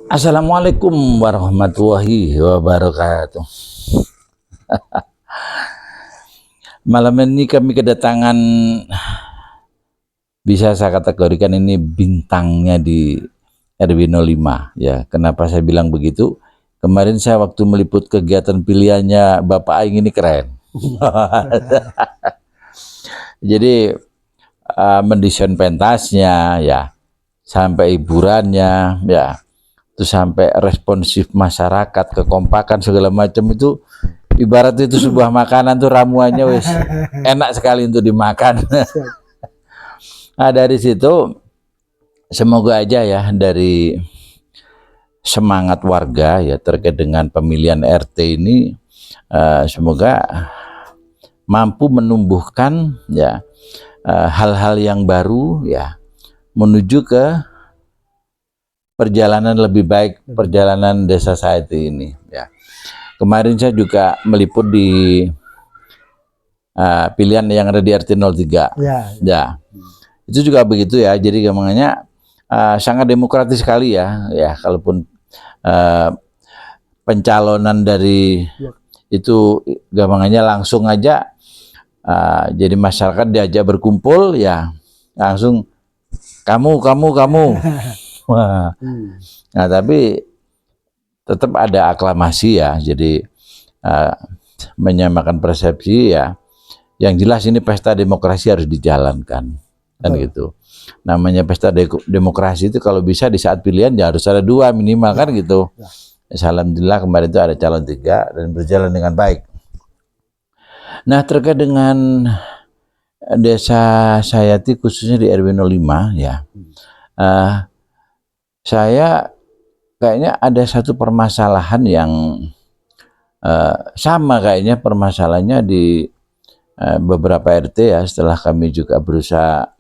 Assalamualaikum warahmatullahi wabarakatuh. Malam ini kami kedatangan, bisa saya kategorikan ini bintangnya di RW 05 ya. Kenapa saya bilang begitu? Kemarin saya waktu meliput kegiatan pilihannya Bapak Aing ini keren. Jadi mendesain pentasnya ya, sampai hiburannya ya, terus sampai responsif masyarakat, kekompakan segala macam itu ibarat itu sebuah makanan tuh ramuannya wis enak sekali untuk dimakan. Nah dari situ semoga aja ya dari semangat warga ya terkait dengan pemilihan RT ini semoga mampu menumbuhkan ya hal-hal yang baru ya menuju ke perjalanan lebih baik, perjalanan desa society ini ya. Kemarin saya juga meliput di pilihan yang ada di RT 03 ya. Itu juga begitu ya, jadi gampangannya sangat demokratis sekali ya kalaupun pencalonan dari itu gampangannya langsung aja jadi masyarakat diajak berkumpul ya langsung kamu wah. Nah tapi tetap ada aklamasi ya, jadi menyamakan persepsi ya. Yang jelas ini pesta demokrasi harus dijalankan kan gitu. Namanya pesta demokrasi itu kalau bisa di saat pilihan ya harus ada 2 minimal kan gitu. Alhamdulillah kemarin itu ada calon 3 dan berjalan dengan baik. Nah terkait dengan desa Sayati khususnya di RW 05 ya, saya kayaknya ada satu permasalahan yang sama kayaknya permasalahannya di beberapa RT ya, setelah kami juga berusaha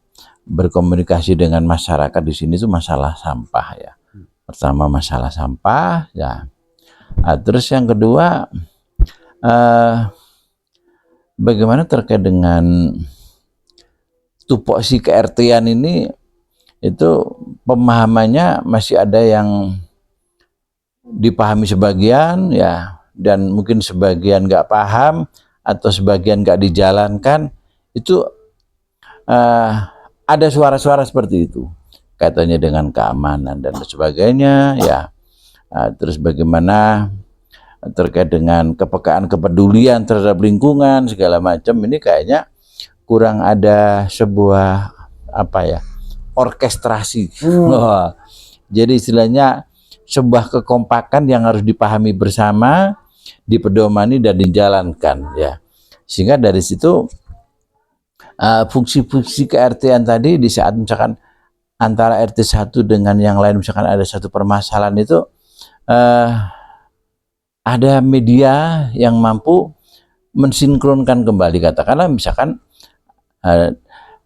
berkomunikasi dengan masyarakat di sini itu masalah sampah ya. Pertama masalah sampah ya. Terus yang kedua bagaimana terkait dengan tupoksi ke-RT-an ini, itu pemahamannya masih ada yang dipahami sebagian ya, dan mungkin sebagian nggak paham atau sebagian nggak dijalankan. Itu ada suara-suara seperti itu katanya dengan keamanan dan sebagainya ya. Terus bagaimana terkait dengan kepekaan kepedulian terhadap lingkungan segala macam, ini kayaknya kurang ada sebuah apa ya, orkestrasi. Jadi istilahnya sebuah kekompakan yang harus dipahami bersama, dipedomani dan dijalankan ya. Sehingga dari situ fungsi-fungsi ke-RT-an tadi di saat misalkan antara RT 1 dengan yang lain misalkan ada satu permasalahan itu ada media yang mampu mensinkronkan kembali, katakanlah misalkan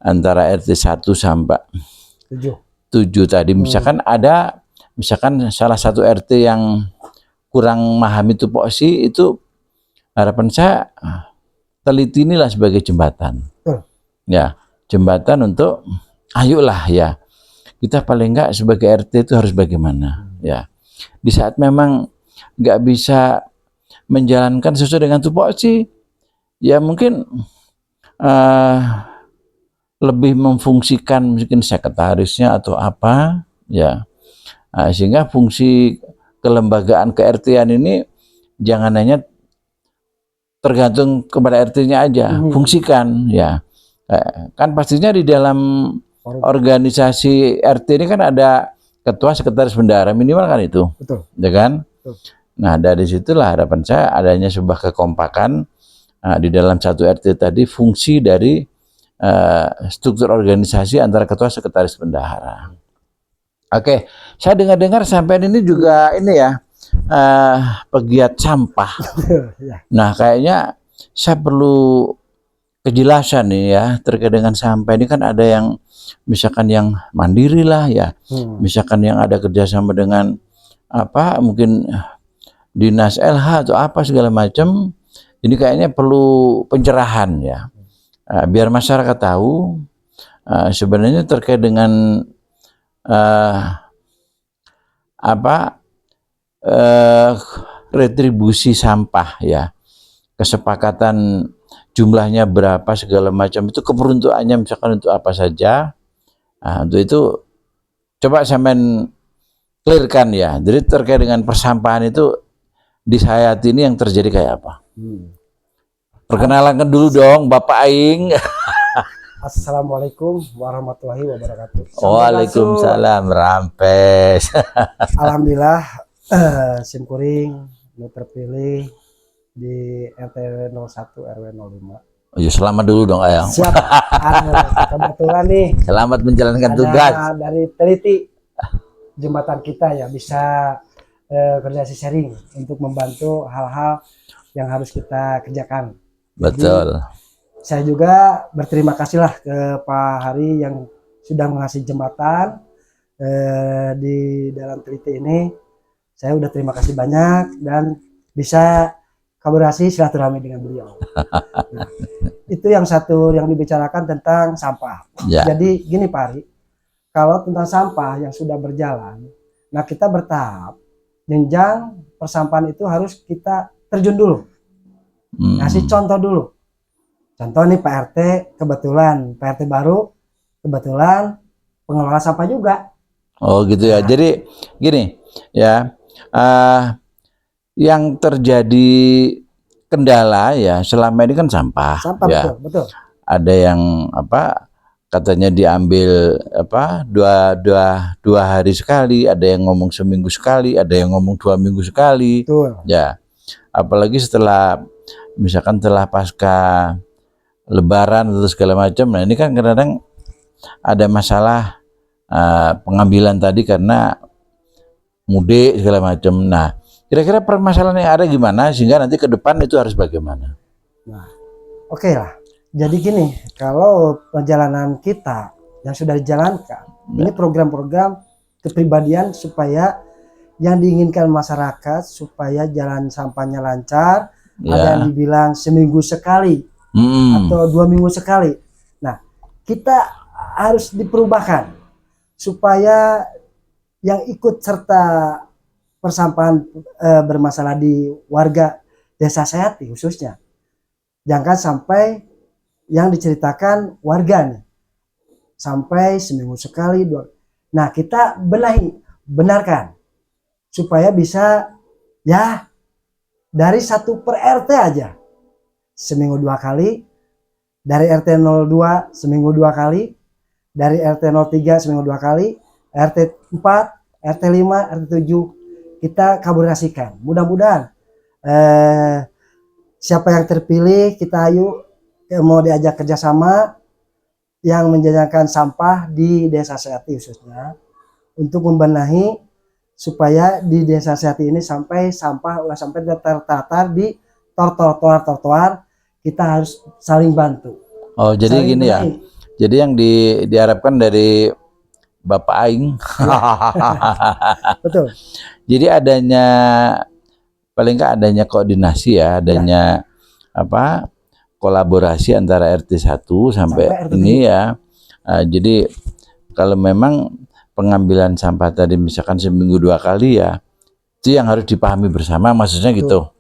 antara RT 1 sampai 7 tadi misalkan ada misalkan salah satu RT yang kurang memahami tupoksi, itu harapan saya teliti inilah sebagai jembatan ya, jembatan untuk ayolah ya kita paling enggak sebagai RT itu harus bagaimana ya di saat memang nggak bisa menjalankan sesuai dengan tupoksi ya, mungkin lebih memfungsikan mungkin sekretarisnya atau apa ya, sehingga fungsi kelembagaan ke-RT-an ini jangan hanya tergantung kepada RT-nya aja, fungsikan ya. Kan pastinya di dalam organisasi RT ini kan ada ketua, sekretaris, bendahara minimal kan itu. Betul. Ya kan? Betul. Nah dari situlah harapan saya adanya sebuah kekompakan di dalam satu RT tadi, fungsi dari struktur organisasi antara ketua, sekretaris, bendahara. Oke, saya dengar-dengar sampai ini juga ini ya pegiat sampah. Nah kayaknya saya perlu kejelasan nih ya terkait dengan sampah ini. Kan ada yang misalkan yang mandiri lah ya, misalkan yang ada kerjasama dengan apa mungkin dinas LH atau apa segala macam. Ini kayaknya perlu pencerahan ya, biar masyarakat tahu sebenarnya terkait dengan apa eh, retribusi sampah ya, kesepakatan jumlahnya berapa segala macam itu, keperuntukannya misalkan untuk apa saja. Nah, untuk itu coba sampean clearkan ya. Jadi terkait dengan persampahan itu di Sayat ini yang terjadi kayak apa? Perkenalan dulu dong Bapak Aing. Assalamualaikum warahmatullahi wabarakatuh. Waalaikumsalam, rampes. Alhamdulillah, SIM kuring terpilih di RT 01 RW 05. Oh, ya, selamat dulu dong Ayang. Siap. Kebetulan nih. Selamat menjalankan tugas. Dari teliti jembatan kita ya bisa koordinasi sharing untuk membantu hal-hal yang harus kita kerjakan. Betul. Jadi, saya juga berterima kasih lah ke Pak Hari yang sudah mengasih jembatan di dalam teliti ini. Saya udah terima kasih banyak dan bisa kolaborasi silaturahmi dengan beliau. Nah, itu yang satu yang dibicarakan tentang sampah. Ya. Jadi gini Pak Hari, kalau tentang sampah yang sudah berjalan, nah kita bertahap, jenjang persampahan itu harus kita terjun dulu, ngasih contoh dulu. Contoh nih Pak RT, kebetulan Pak RT baru, kebetulan pengelola sampah juga. Oh gitu ya. Nah, jadi gini ya, yang terjadi kendala ya selama ini kan sampah. Sampah ya. Betul. Ada yang apa katanya diambil apa dua hari sekali, ada yang ngomong seminggu sekali, ada yang ngomong 2 minggu sekali. Betul. Ya, apalagi setelah misalkan telah pasca Lebaran atau segala macam. Nah ini kan kadang-kadang ada masalah pengambilan tadi karena mudik segala macam. Nah kira-kira permasalahan yang ada gimana sehingga nanti ke depan itu harus bagaimana? Nah, oke lah. Jadi gini, kalau perjalanan kita yang sudah dijalankan, ini program-program kepribadian supaya yang diinginkan masyarakat supaya jalan sampahnya lancar. Ada yang dibilang seminggu sekali. Atau 2 minggu sekali. Nah, kita harus diperubahkan supaya yang ikut serta persampahan bermasalah di warga Desa Sayati khususnya, jangan sampai yang diceritakan warga nih sampai seminggu sekali, 2. Nah, kita benarkan supaya bisa ya dari 1 per RT aja seminggu 2 kali, dari RT 02 seminggu 2 kali, dari RT 03 seminggu 2 kali, RT 4, RT 5, RT 7 kita kolaborasikan. Mudah-mudahan siapa yang terpilih kita ayo mau diajak kerjasama yang menjalankan sampah di Desa Sayati khususnya untuk membenahi supaya di Desa Sayati ini sampai sampah ulah sampai tertatar di trotoar kita harus saling bantu. Oh jadi saling gini benahi. Ya. Jadi yang diharapkan dari Bapak Aing. Betul. Jadi adanya paling nggak adanya koordinasi ya, adanya apa kolaborasi antara RT 1 sampai RT ini ya. Jadi kalau memang pengambilan sampah tadi misalkan seminggu 2 kali ya, itu yang harus dipahami bersama, maksudnya gitu.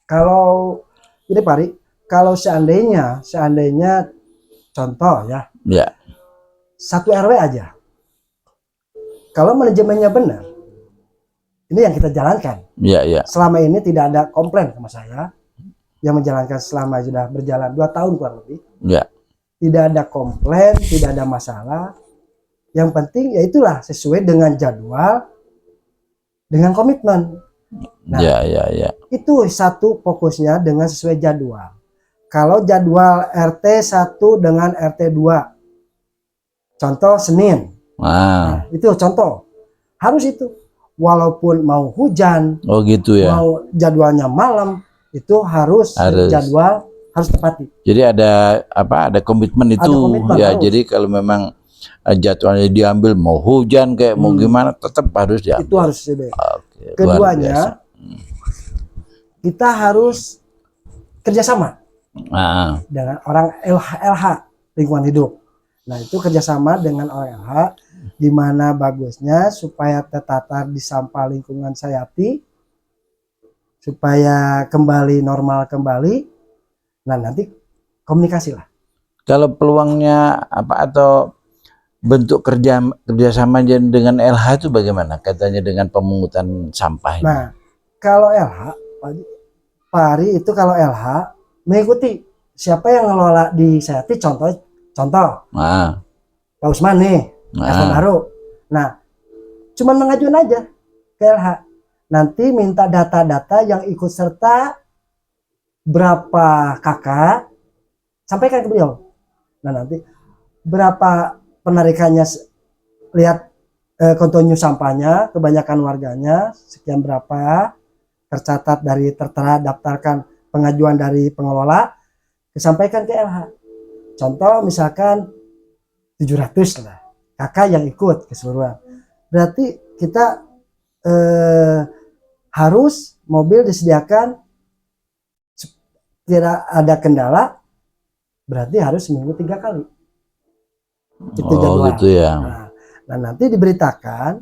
Kalau ini Pak Ri, kalau seandainya contoh ya, 1 RW aja, kalau manajemennya benar, ini yang kita jalankan. Selama ini tidak ada komplain sama saya yang menjalankan selama sudah berjalan 2 tahun kurang lebih. Tidak ada komplain, tidak ada masalah. Yang penting ya itulah sesuai dengan jadwal, dengan komitmen. Nah, itu satu fokusnya dengan sesuai jadwal. Kalau jadwal RT 1 dengan RT 2, contoh Senin, nah, itu contoh harus itu, walaupun mau hujan, gitu ya, mau jadwalnya malam, itu harus jadwal harus tepati. Jadi ada apa? Ada komitmen itu. Ada komitmen, ya. Harus. Jadi kalau memang jadwalnya diambil mau hujan kayak mau gimana, tetap harus diambil. Itu harus. Keduanya, kita harus kerjasama dengan orang LH lingkungan hidup. Nah itu kerjasama dengan orang LH gimana bagusnya supaya tertata di sampah lingkungan Sayati, supaya kembali normal kembali. Nah nanti komunikasi lah. Kalau peluangnya apa atau bentuk kerjasama dengan LH itu bagaimana? Katanya dengan pemungutan sampah ini. Nah kalau LH, Pak Ari itu kalau LH mengikuti siapa yang ngelola di Sayati, contoh Nah, Pak Usman nih, RT nah, baru. Nah cuman mengajukan aja ke LH. Nanti minta data-data yang ikut serta, berapa kakak, sampaikan ke beliau. Nah nanti berapa penarikannya, lihat kontinu sampahnya, kebanyakan warganya sekian berapa, tercatat dari tertera daftarkan pengajuan dari pengelola, disampaikan ke LH. Contoh misalkan 700 lah kakak yang ikut keseluruhan. Berarti kita harus mobil disediakan, tidak ada kendala, berarti harus seminggu 3 kali. Itu jadwal. gitu ya. Nah nanti diberitakan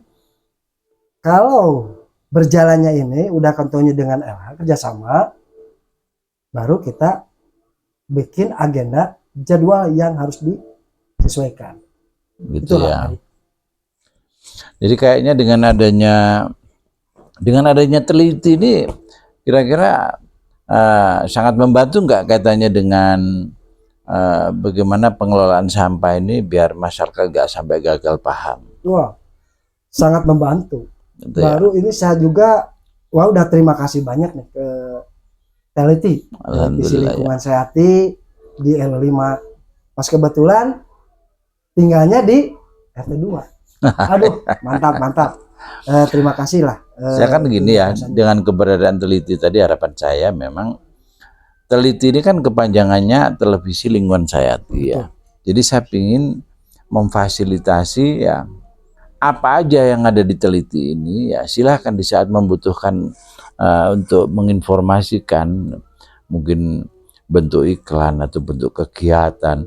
kalau berjalannya ini udah kontonnya dengan LH kerjasama, baru kita bikin agenda jadwal yang harus disesuaikan. Gitu Itulah, ya. Ari. Jadi kayaknya dengan adanya teliti ini kira-kira sangat membantu nggak katanya dengan bagaimana pengelolaan sampah ini biar masyarakat nggak sampai gagal paham. Wah, sangat membantu. Gitu ya. Baru ini saya juga, wah udah terima kasih banyak nih ke Teliti, Televisi Alhamdulillah ya. Lingkungan Sayati di L5. Pas kebetulan tinggalnya di RT2. Aduh, mantap. Terima kasih lah. Saya kan gini ya, dengan keberadaan Teliti tadi harapan saya memang Teliti ini kan kepanjangannya Televisi Lingkungan Sayati ya. Jadi saya ingin memfasilitasi ya apa aja yang ada di Teliti ini ya silahkan di saat membutuhkan untuk menginformasikan, mungkin bentuk iklan atau bentuk kegiatan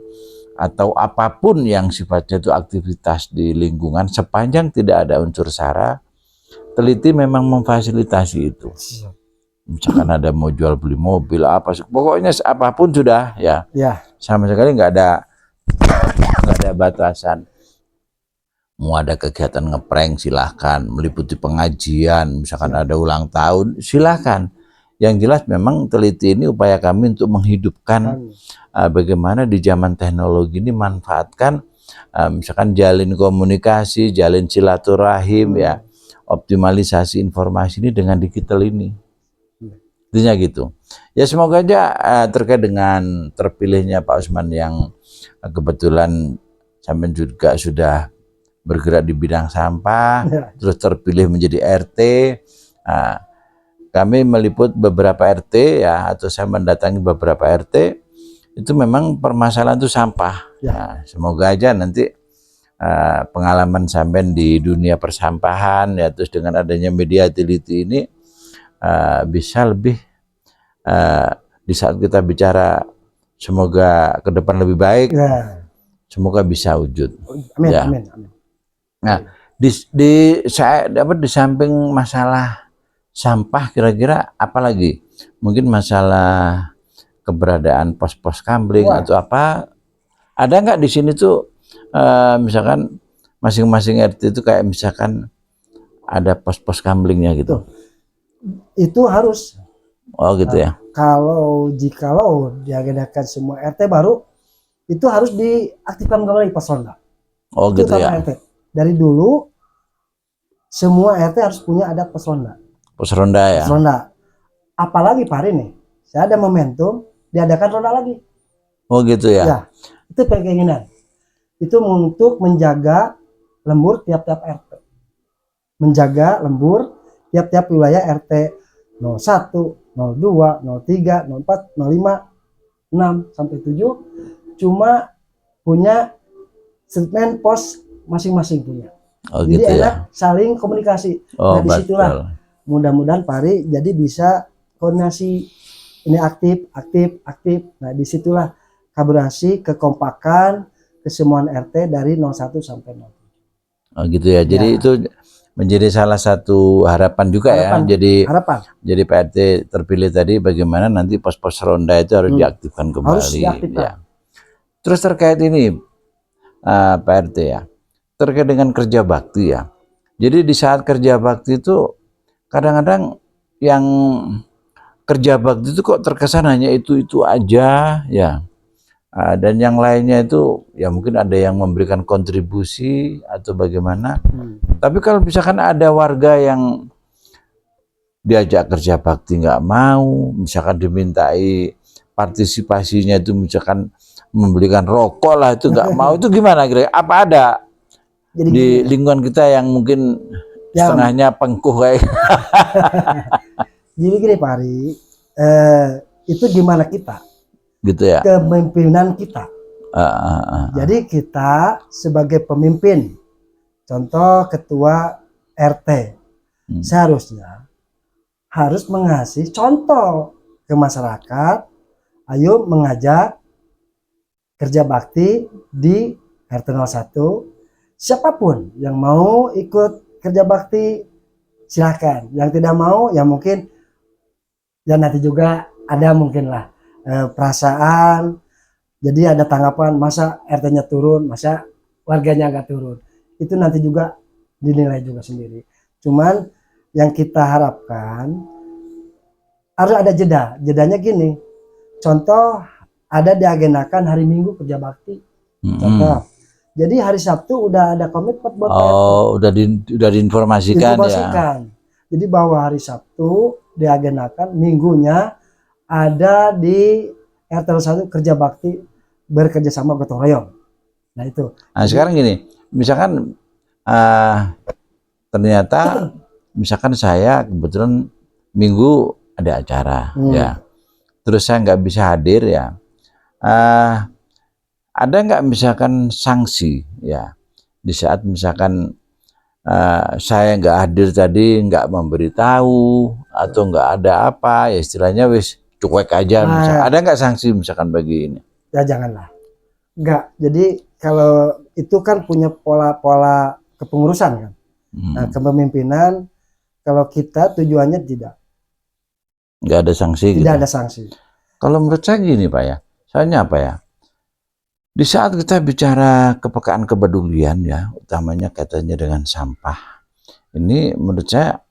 atau apapun yang sifatnya itu aktivitas di lingkungan, sepanjang tidak ada unsur sara, Teliti memang memfasilitasi itu. Misalkan ada mau jual beli mobil apa, pokoknya apapun sudah ya, sama sekali nggak ada batasan. Mau ada kegiatan ngeprank silahkan, meliputi pengajian, misalkan ada ulang tahun silahkan. Yang jelas memang Teliti ini upaya kami untuk menghidupkan bagaimana di zaman teknologi ini manfaatkan misalkan jalin komunikasi, jalin silaturahim ya, optimalisasi informasi ini dengan digital ini. Intinya gitu. Ya semoga aja terkait dengan terpilihnya Pak Usman yang kebetulan sampai juga sudah bergerak di bidang sampah, terus terpilih menjadi RT. Kami meliput beberapa RT ya, atau saya mendatangi beberapa RT, itu memang permasalahan itu sampah. Nah, semoga aja nanti pengalaman sampean di dunia persampahan ya, terus dengan adanya media Teliti ini bisa lebih di saat kita bicara semoga ke depan lebih baik, semoga bisa wujud. Amin, ya. amin. Nah, di samping masalah sampah kira-kira apalagi? Mungkin masalah keberadaan pos-pos kamling atau apa? Ada nggak di sini tuh misalkan masing-masing RT itu kayak misalkan ada pos-pos kamlingnya gitu? Itu harus. Oh gitu ya. Jikalau diagendakan semua RT baru, itu harus diaktifkan kembali pos ronda. Oh itu gitu ya. RT. Dari dulu semua RT harus punya ada pos ronda. Pos ronda ya. Pos ronda. Apalagi Pak Ari nih, saya ada momentum diadakan ronda lagi. Oh gitu ya. Ya, itu keinginan. Itu untuk menjaga lembur tiap-tiap RT. Menjaga lembur tiap-tiap wilayah RT 01, 02, 03, 04, 05, 6 sampai 7 cuma punya segmen pos masing-masing punya. Oh, jadi gitu enak ya. saling komunikasi. Nah disitulah mudah-mudahan Pak Ari jadi bisa koordinasi ini aktif. Nah disitulah kolaborasi, kekompakan, kesemuan RT dari 01 sampai 07. Oh, gitu ya. Jadi Ya. itu menjadi salah satu harapan juga Harapan, ya. harapan Jadi Pak RT terpilih tadi bagaimana nanti pos-pos ronda itu harus diaktifkan harus kembali. diaktifkan. Ya. Terus terkait ini Pak RT ya, terkait dengan kerja bakti ya. Jadi di saat kerja bakti itu kadang-kadang yang kerja bakti itu kok terkesan hanya itu aja ya. Dan yang lainnya itu ya mungkin ada yang memberikan kontribusi atau bagaimana. Tapi kalau misalkan ada warga yang diajak kerja bakti nggak mau, misalkan dimintai partisipasinya itu misalkan membelikan rokok lah itu nggak mau, itu gimana kira-kira? Apa ada Jadi di gini, lingkungan kita yang mungkin ya, setengahnya pengkuh kayak jadi gini Pak Ari, itu gimana kita, gitu ya? kepemimpinan kita. Ah, ah. Jadi kita sebagai pemimpin, contoh ketua RT, seharusnya harus mengasih contoh ke masyarakat. Ayo mengajak kerja bakti di RT 01. Siapapun yang mau ikut kerja bakti silakan. Yang tidak mau ya mungkin ya nanti juga ada mungkin lah perasaan. Jadi ada tanggapan masa RT-nya turun, masa warganya nggak turun. Itu nanti juga dinilai juga sendiri. Cuman yang kita harapkan harus ada jeda. Jedanya gini. Contoh ada diagendakan hari Minggu kerja bakti. Contoh. Jadi hari Sabtu udah ada komitmen buat Pak RT. Oh, udah diinformasikan ya. Jadi bahwa hari Sabtu diagendakan, Minggunya ada di RT 1 kerja bakti bekerja sama gotong royong. Nah itu. Nah sekarang gini, misalkan ternyata misalkan saya kebetulan Minggu ada acara ya, terus saya nggak bisa hadir ya. Ada nggak misalkan sanksi ya di saat misalkan saya nggak hadir tadi, nggak memberitahu atau nggak ada apa ya, istilahnya wis cuek aja misalkan. Ada nggak sanksi misalkan bagi ini? Ya janganlah, nggak. Jadi kalau itu kan punya pola-pola kepengurusan kan. Nah, kepemimpinan kalau kita tujuannya nggak ada sanksi, tidak ada sanksi. Kalau menurut saya gini Pak ya, soalnya apa ya, di saat kita bicara kepekaan kepedulian ya, utamanya kaitannya dengan sampah, ini menurut saya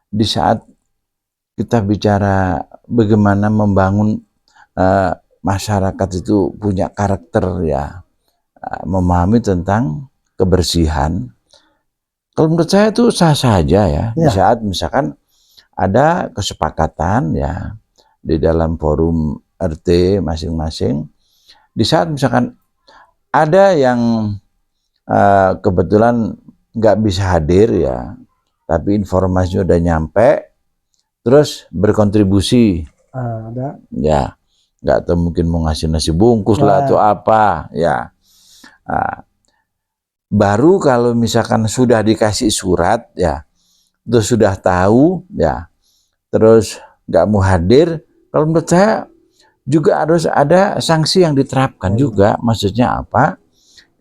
di saat kita bicara bagaimana membangun masyarakat itu punya karakter ya, memahami tentang kebersihan, kalau menurut saya itu sah-sah aja ya. Di saat misalkan ada kesepakatan ya di dalam forum RT masing-masing, di saat misalkan ada yang kebetulan nggak bisa hadir ya, tapi informasinya udah nyampe, terus berkontribusi, ada ya, nggak tahu mungkin mau ngasih nasi bungkus lah atau apa ya. Baru kalau misalkan sudah dikasih surat ya, terus sudah tahu ya, terus nggak mau hadir, kalau menurut saya juga harus ada sanksi yang diterapkan juga. Maksudnya apa?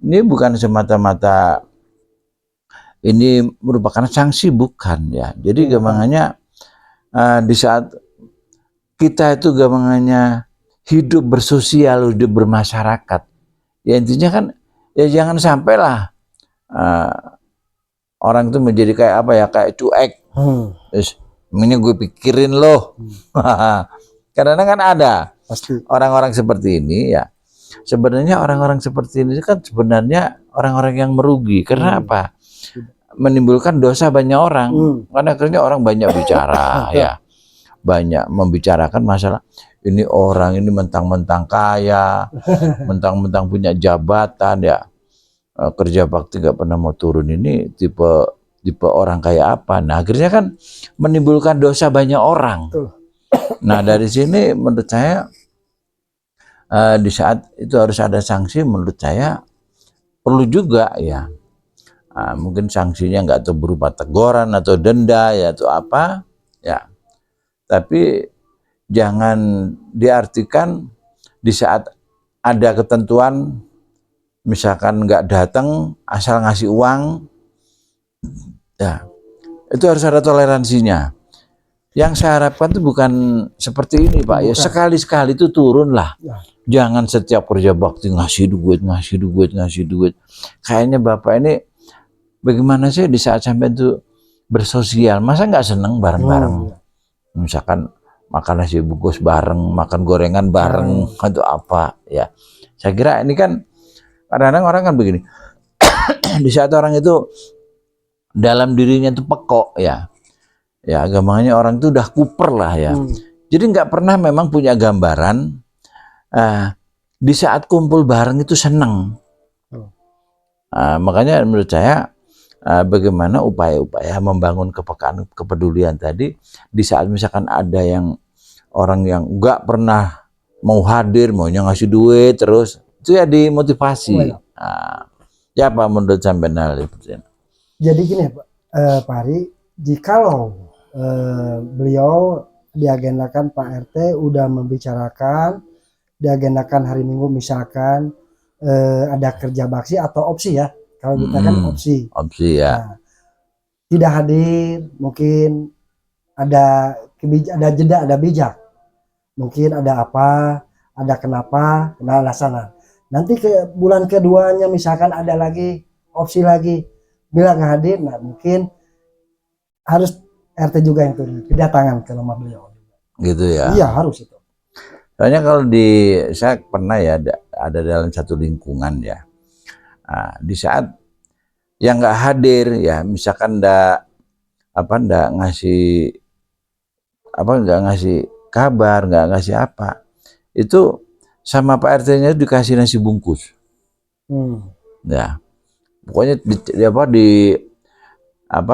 Ini bukan semata-mata ini merupakan sanksi, bukan ya. Jadi gampangannya di saat kita itu gampangannya hidup bersosial, hidup bermasyarakat, ya intinya kan ya jangan sampailah orang itu menjadi kayak apa ya, kayak cuek. Ini gue pikirin loh. Karena kan ada orang-orang seperti ini ya. Sebenarnya orang-orang seperti ini kan sebenarnya orang-orang yang merugi. Karena apa? Menimbulkan dosa banyak orang. Karena akhirnya orang banyak bicara ya. Banyak membicarakan masalah ini orang ini mentang-mentang kaya, mentang-mentang punya jabatan ya. Kerja bakti nggak pernah mau turun, ini tipe orang kayak apa. Nah akhirnya kan menimbulkan dosa banyak orang. Nah dari sini menurut saya di saat itu harus ada sanksi. Menurut saya perlu juga ya, mungkin sanksinya nggak tuh berupa teguran atau denda ya atau apa ya, tapi jangan diartikan di saat ada ketentuan misalkan nggak datang asal ngasih uang Ya, itu harus ada toleransinya. Yang saya harapkan itu bukan seperti ini, Pak. Ya Bukan. sekali-sekali itu turun lah. Ya. Jangan setiap kerja bakti ngasih duit. Kayaknya Bapak ini bagaimana sih di saat sampai itu bersosial, masa nggak seneng bareng-bareng? Misalkan makan nasi bungkus bareng, makan gorengan bareng, atau apa ya. Saya kira ini kan kadang-kadang orang kan begini, di saat orang itu dalam dirinya itu pekok ya, ya gampangnya orang itu udah kuper lah ya. Jadi nggak pernah memang punya gambaran di saat kumpul bareng itu seneng. Makanya menurut saya bagaimana upaya-upaya membangun kepekaan, kepedulian tadi di saat misalkan ada yang orang yang nggak pernah mau hadir, maunya ngasih duit terus, itu ya dimotivasi. Ya Pak, menurut sampean hal itu. Jadi gini Pak, Pak Ari, jikalau beliau diagendakan Pak RT udah membicarakan, diagendakan hari Minggu misalkan ada kerja bakti atau opsi ya, kalau kita kan opsi ya. Nah, tidak hadir, mungkin ada jeda, ada bijak, mungkin ada apa, ada kenapa, nah sana. Nanti ke bulan keduanya misalkan ada lagi opsi lagi, bila nggak hadir, nah mungkin harus RT juga yang turun, kedatangan ke rumah beliau. Gitu ya? Iya harus itu. Soalnya kalau saya pernah ya ada dalam satu lingkungan ya, di saat yang nggak hadir ya, misalkan nggak ngasih nggak ngasih kabar, nggak ngasih apa, itu sama Pak RT-nya dikasih nasi bungkus. Ya, pokoknya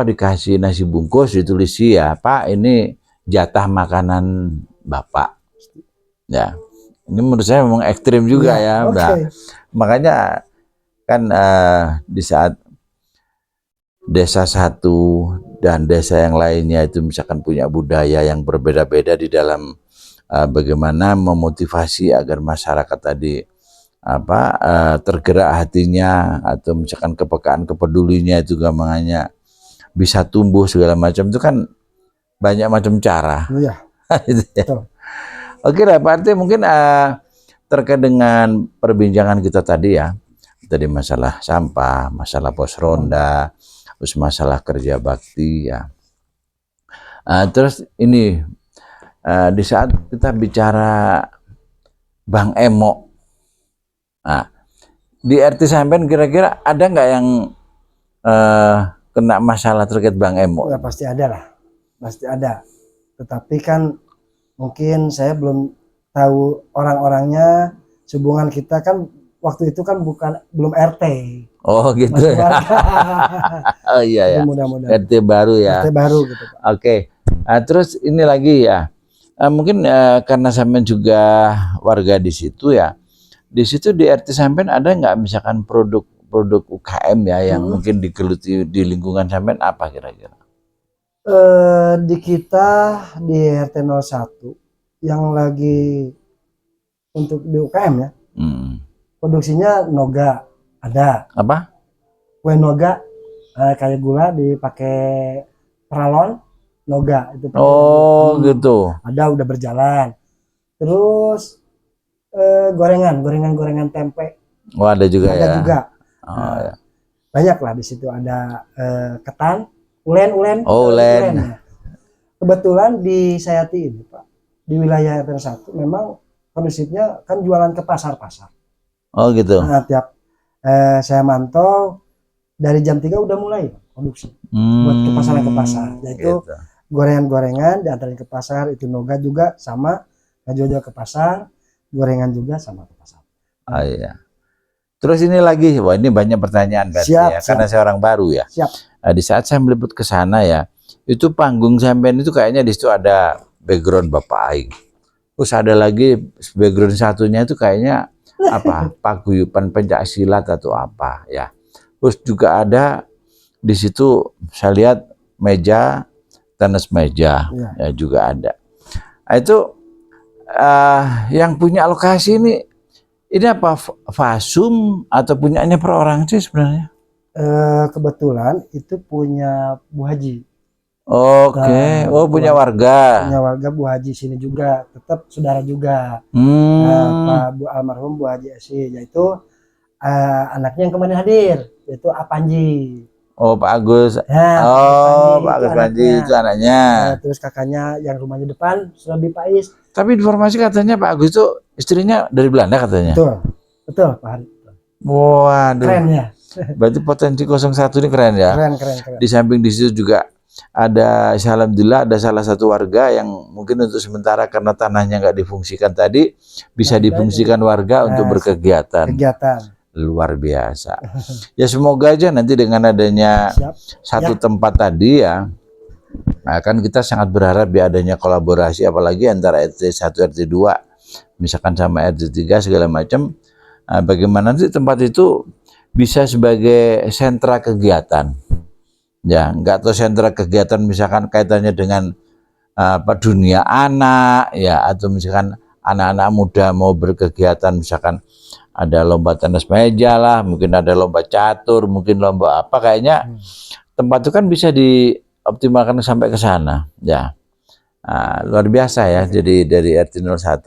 dikasih nasi bungkus, ditulis ya Pak, ini jatah makanan Bapak. Ya, ini menurut saya memang ekstrim juga ya. Nah, makanya kan di saat desa satu dan desa yang lainnya itu misalkan punya budaya yang berbeda-beda di dalam bagaimana memotivasi agar masyarakat tadi tergerak hatinya, atau misalkan kepekaan, kepedulinya itu gampangannya bisa tumbuh segala macam, itu kan banyak macam cara. Gitu ya. Oke lah Pak RT, mungkin terkait dengan perbincangan kita tadi ya, tadi masalah sampah, masalah pos ronda, terus masalah kerja bakti ya. Terus ini di saat kita bicara Bang Emo, di RT sampean kira-kira ada nggak yang kena masalah terkait Bang Emo? Ya pasti ada lah, pasti ada. Tetapi kan mungkin saya belum tahu orang-orangnya, hubungan kita kan waktu itu kan belum RT. Oh gitu ya. Oh iya ya. Mudah-mudahan RT baru ya. RT baru gitu Pak. Oke. Terus ini lagi ya. Mungkin karena sampean juga warga di situ ya. Di situ di RT sampean ada nggak misalkan produk UKM ya yang mungkin digeluti di lingkungan sampean, apa kira-kira? Di kita di RT 01 yang lagi untuk di UKM ya, produksinya noga ada. Apa? Kue noga kayak gula dipakai peralon noga itu. Gitu. Ada, udah berjalan. Terus gorengan tempe. Ada juga ada ya. Juga. Ya. Banyak lah di situ, ada ketan, ulen. Ulen. Kebetulan di Sayati ini Pak, di wilayah RT 1 memang kondisinya kan jualan ke pasar-pasar. Oh gitu. Nah, tiap saya mantau dari jam 3 udah mulai produksi buat ke pasar, yaitu gitu. Gorengan-gorengan diantarin ke pasar, itu noga juga sama, jual ke pasar, gorengan juga sama ke pasar. Oh iya. Terus ini lagi, wah ini banyak pertanyaan berarti ya, karena saya orang baru ya. Di saat saya meliput ke sana ya, itu panggung sampean itu kayaknya di situ ada background Bapak Aing. Terus ada lagi background satunya itu kayaknya apa? Paguyuban pencak silat atau apa ya. Terus juga ada di situ saya lihat meja, tenis meja ya juga ada. Nah, itu yang punya lokasi ini apa Fasum atau punyanya per orang sih sebenarnya? kebetulan itu punya Bu Haji. Oke, Nah, oh punya warga. punya warga Bu Haji sini juga, tetap saudara juga. Nah, Pak Bu almarhum Bu Haji Esi, yaitu anaknya yang kemarin hadir, yaitu Apanji. Oh Pak Agus. Nah, Oh Pak Pak Agus Agus Panji anaknya. itu anaknya. Terus kakaknya yang rumahnya depan, Surabi Pais. Tapi informasi katanya Pak Agus itu istrinya dari Belanda katanya. Betul, betul Pak Hari. Waduh. Keren ya. Berarti potensi 01 ini keren ya. Keren. Di samping di situ juga ada, alhamdulillah ada salah satu warga yang mungkin untuk sementara karena tanahnya nggak difungsikan tadi bisa difungsikan warga untuk berkegiatan. Luar biasa. Ya semoga aja nanti dengan adanya satu tempat tadi ya, kan kita sangat berharap ya adanya kolaborasi apalagi antara RT 1 RT 2 misalkan sama RT 3 segala macam. Bagaimana nanti tempat itu bisa sebagai sentra kegiatan. Ya, nggak tahu sentra kegiatan misalkan kaitannya dengan dunia anak ya, atau misalkan anak-anak muda mau berkegiatan misalkan ada lomba tenis meja lah, mungkin ada lomba catur, mungkin lomba apa, kayaknya tempat itu kan bisa dioptimalkan sampai ke sana ya. Luar biasa ya. Jadi dari RT 01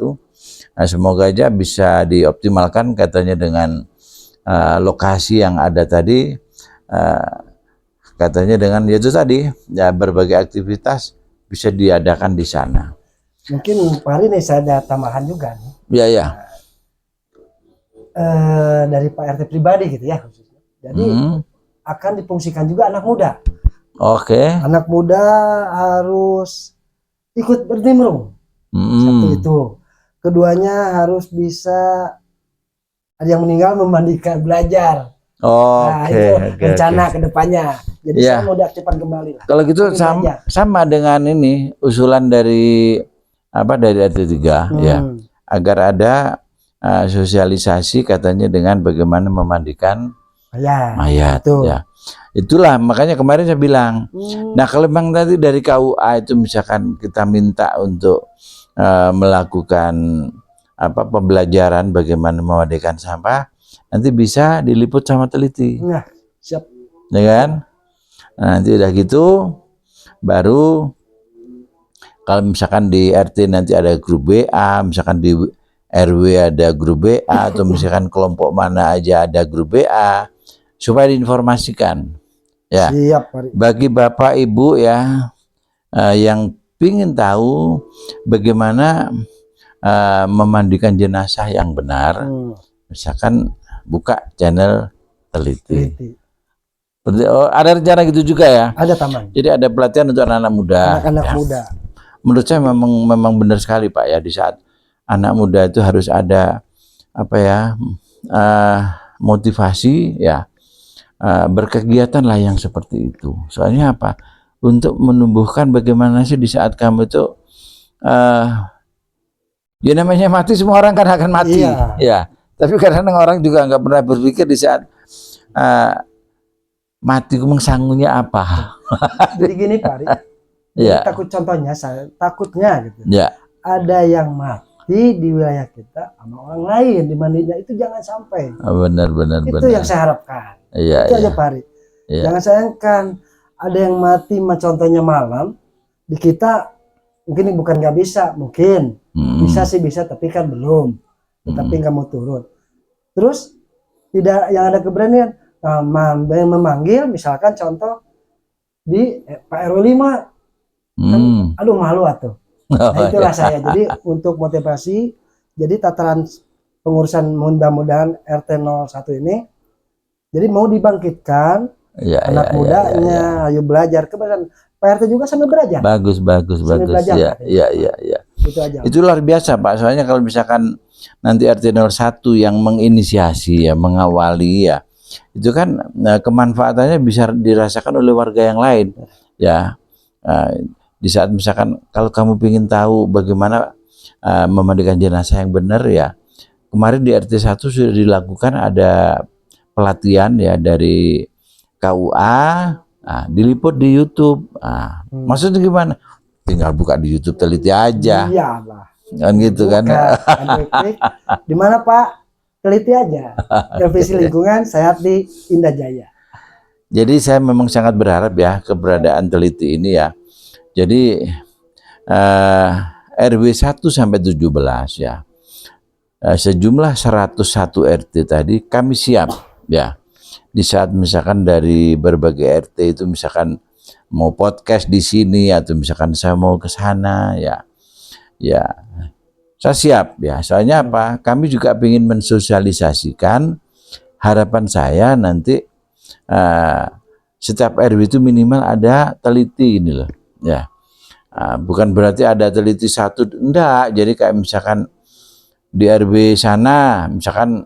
semoga aja bisa dioptimalkan katanya dengan lokasi yang ada tadi, katanya dengan yaitu tadi ya berbagai aktivitas bisa diadakan di sana. Mungkin Pak Hari nih saya ada tambahan juga nih. Ya ya. Dari Pak RT pribadi gitu ya khususnya. Jadi akan difungsikan juga anak muda. Oke. Anak muda harus ikut bernimbrung. Satu itu. Keduanya harus bisa, ada yang meninggal memandikan belajar. Itu rencana kedepannya. Jadi saya mau diaktifkan kembali lah. Kalau gitu sama dengan ini usulan dari dari RT 3 ya, agar ada sosialisasi katanya dengan bagaimana memandikan mayat ya. Itulah makanya kemarin saya bilang, nah kalau memang nanti dari KUA itu misalkan kita minta untuk melakukan pembelajaran bagaimana memandikan sampah, nanti bisa diliput sama teliti. Nah, siap. Ya kan? Nah, nanti udah gitu baru kalau misalkan di RT nanti ada grup WA, misalkan di RW ada grup WA, atau misalkan kelompok mana aja ada grup WA, supaya diinformasikan ya. Siap, bagi Bapak Ibu ya yang ingin tahu bagaimana memandikan jenazah yang benar, misalkan buka channel teliti. Ada rencana gitu juga ya? Ada taman. Jadi ada pelatihan untuk anak-anak muda. Anak-anak muda. Menurut saya memang benar sekali Pak ya, di saat anak muda itu harus ada motivasi ya, berkegiatan lah yang seperti itu. Soalnya apa? Untuk menumbuhkan bagaimana sih di saat kamu itu ya namanya mati, semua orang kan akan mati ya. Tapi kadang orang juga nggak pernah berpikir di saat mati mengsangunya apa. Jadi gini Pak Ari, takut contohnya saya takutnya gitu. Ada yang mati di wilayah kita sama orang lain di mandinya, itu jangan sampai. Benar. Itu yang saya harapkan. Itu aja Pak Ari. Jangan sayangkan ada yang mati, contohnya malam di kita, mungkin bukan nggak bisa, mungkin bisa sih bisa, tapi kan belum, tapi nggak mau turun. Terus tidak yang ada keberanian memanggil, misalkan contoh di Pak RW 5 kan, aduh malu atuh. Nah itulah saya, jadi untuk motivasi, jadi tataran pengurusan mudah-mudahan RT 01 ini jadi mau dibangkitkan anak mudanya, ayo belajar kebetulan Pak RT juga sambil belajar. Bagus. Belajar, ya. Itu aja. Itu luar biasa Pak. Soalnya kalau misalkan nanti RT 01 yang menginisiasi ya, mengawali ya, itu kan kemanfaatannya bisa dirasakan oleh warga yang lain ya. Di saat misalkan kalau kamu ingin tahu bagaimana memandikan jenazah yang benar ya, kemarin di RT 1 sudah dilakukan ada pelatihan ya dari KUA, diliput di YouTube. Maksudnya gimana? Tinggal buka di YouTube teliti aja. Iyalah. Kan gitu kan. Di mana Pak? Teliti aja. Revisi lingkungan sehat di Indah Jaya. Jadi saya memang sangat berharap ya keberadaan teliti ini ya. Jadi RW 1 sampai 17 ya. Sejumlah 101 RT tadi kami siap ya. Di saat misalkan dari berbagai RT itu misalkan mau podcast di sini atau misalkan saya mau ke sana ya. Ya, saya siap ya. Soalnya apa? Kami juga ingin mensosialisasikan harapan saya nanti setiap RW itu minimal ada teliti ini loh ya. Bukan berarti ada teliti satu, enggak. Jadi kayak misalkan di RW sana misalkan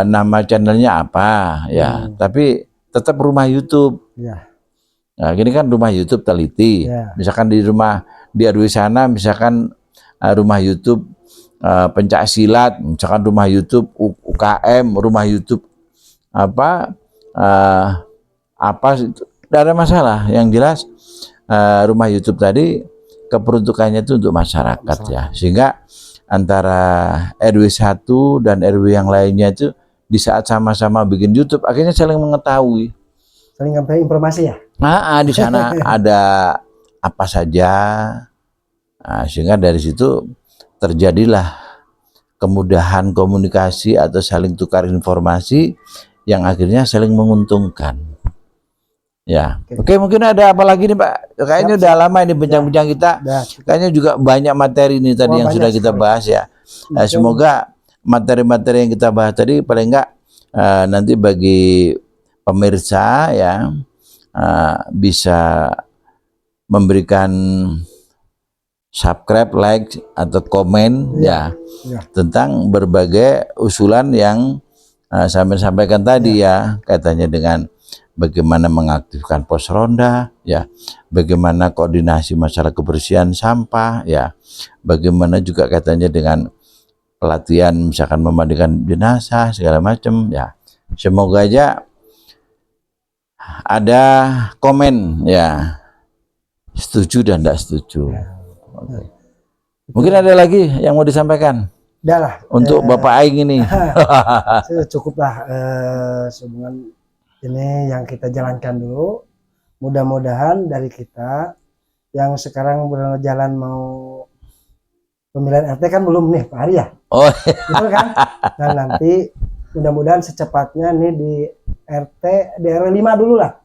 nama channelnya apa ya, tapi tetap rumah YouTube Ya. nah gini kan rumah YouTube teliti Ya. misalkan di RW sana misalkan rumah YouTube pencak silat, misalkan rumah YouTube UKM, rumah YouTube apa tidak ada masalah. Yang jelas rumah YouTube tadi keperuntukannya itu untuk masyarakat ya, sehingga antara RW 1 dan RW yang lainnya itu di saat sama-sama bikin YouTube akhirnya saling mengetahui, Saling ngambil informasi ya. di sana ada apa saja, sehingga dari situ terjadilah kemudahan komunikasi atau saling tukar informasi yang akhirnya saling menguntungkan. Ya, oke, mungkin ada apa lagi nih Pak? Kayaknya udah lama ini bincang-bincang kita. Kayaknya juga banyak materi ini tadi yang sudah kita bahas ya. Semoga materi-materi yang kita bahas tadi paling enggak nanti bagi pemirsa ya bisa memberikan subscribe, like atau komen ya tentang berbagai usulan yang saya sampaikan tadi ya, kaitannya dengan bagaimana mengaktifkan pos ronda ya, bagaimana koordinasi masalah kebersihan sampah ya, bagaimana juga kaitannya dengan pelatihan misalkan memandikan jenazah segala macam ya. Semoga aja ada komen ya, setuju dan tidak setuju. Mungkin ada lagi yang mau disampaikan? Udah lah untuk Bapak Aing ini. Cukuplah hubungan ini yang kita jalankan dulu. Mudah-mudahan dari kita yang sekarang berjalan mau pemilihan RT kan belum nih Pak Hari ya. Oh betul kan. Nah nanti mudah-mudahan secepatnya nih di RT di RW 5 dulu lah.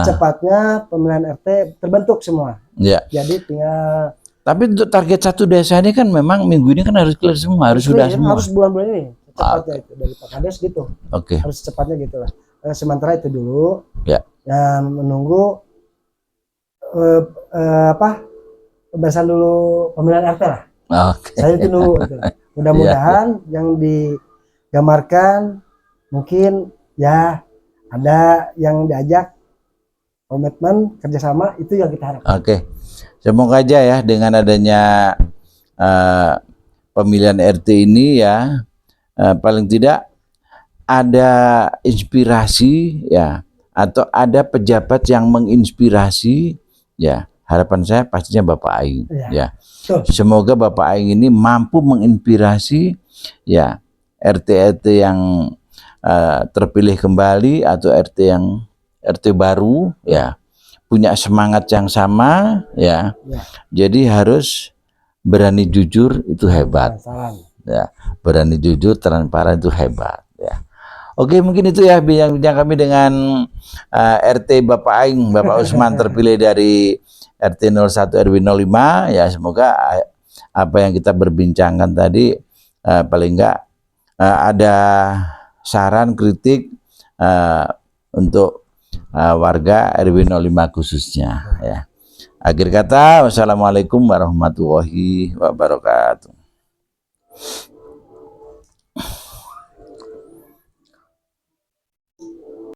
Secepatnya pemilihan RT terbentuk semua ya. Jadi tinggal. Tapi untuk target satu desa ini kan memang minggu ini kan harus clear semua, harus sudah semua. Harus bulan-bulan ini secepatnya itu dari Pak Kades gitu. Harus secepatnya gitulah. Sementara itu dulu ya, dan menunggu pembahasan dulu pemilihan RT lah. Saya itu dulu gitu. Mudah-mudahan yang digambarkan mungkin ya ada yang diajak komitmen kerjasama, itu yang kita harapkan. Semoga aja ya dengan adanya pemilihan RT ini ya paling tidak ada inspirasi ya, atau ada pejabat yang menginspirasi ya. Harapan saya pastinya Bapak Aing ya. Semoga Bapak Aing ini mampu menginspirasi ya RT-RT yang terpilih kembali atau RT baru ya, punya semangat yang sama ya. Jadi harus berani jujur, itu hebat ya. Berani jujur, transparan, itu hebat ya. Oke, mungkin itu ya bincang-bincang kami dengan RT Bapak Aing, Bapak Usman, terpilih dari RT 01 RW 05 ya. Semoga apa yang kita berbincangkan tadi paling enggak ada saran, kritik untuk warga RW 05 khususnya ya. Akhir kata, wassalamualaikum warahmatullahi wabarakatuh.